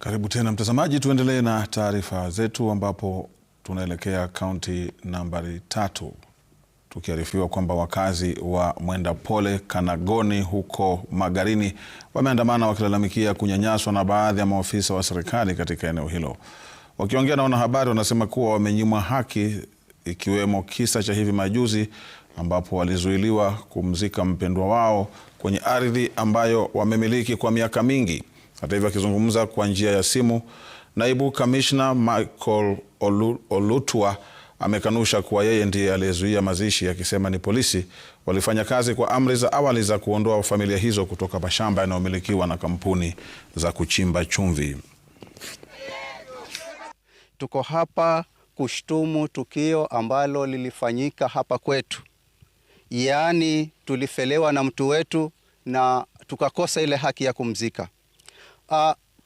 Karibu tena mtazamaji, tuendelee na taarifa zetu ambapo tunaelekea kaunti nambari 3 tukiarifiwa kwamba wakazi wa Mwenda Pole Kanagoni huko Magarini wameandamana wakilalamikia kunyanyaswa na baadhi ya maofisa wa serikali katika eneo hilo. Wakiongea na wanahabari wanasema kuwa wamenyimwa haki, ikiwemo kisa cha hivi majuzi ambapo walizuiliwa kumzika mpendwa wao kwenye ardhi ambayo wamemiliki kwa miaka mingi. Hata hivyo, akizungumza kwa njia ya simu, naibu kamishna Michael Olutua amekanusha kuwa yeye ndiye aliyezuia mazishi, akisema ni polisi walifanya kazi kwa amri za awali za kuondoa familia hizo kutoka mashamba yanayomilikiwa na kampuni za kuchimba chumvi. Tuko hapa kushtumu tukio ambalo lilifanyika hapa kwetu. Yaani tulifelewa na mtu wetu na tukakosa ile haki ya kumzika.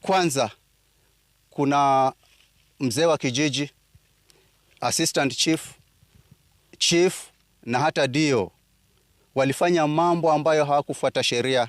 Kwanza kuna mzee wa kijiji, assistant chief na hata dio walifanya mambo ambayo hawakufuata sheria.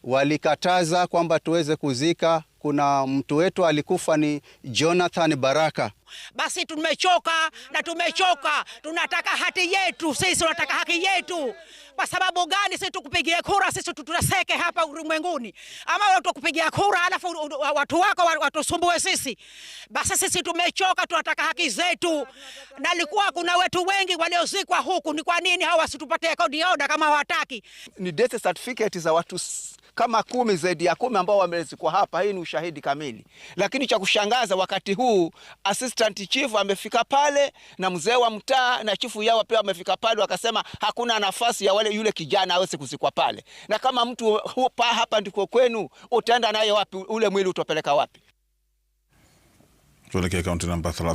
Walikataza kwamba tuweze kuzika. Kuna mtu wetu alikufa ni Jonathan Baraka. Basi tumechoka na tumechoka, tunataka haki yetu, sisi tunataka haki yetu. Kwa sababu gani sisi tukupigia kura, sisi tutaseke hapa ulimwenguni? Ama watu kupigia kura alafu watu wako watusumbue sisi? Basi sisi tumechoka, tunataka haki zetu. Na alikuwa kuna wetu wengi waliozikwa huku, ni kwa nini hawa wasitupatie kodi oda kama hawataki? Ni death certificate za watu kama 10, zaidi ya 10 ambao wamezikwa hapa. Hii ni ushahidi kamili. Lakini cha kushangaza, wakati huu assistant chief amefika pale na mzee wa mtaa na chifu yao pia wamefika pale, wakasema hakuna nafasi ya yule kijana aweze kuzikwa pale. Na kama mtu hapa ndiko kwenu, utaenda naye wapi? Ule mwili utapeleka wapi? Tuelekea kaunti namba 3.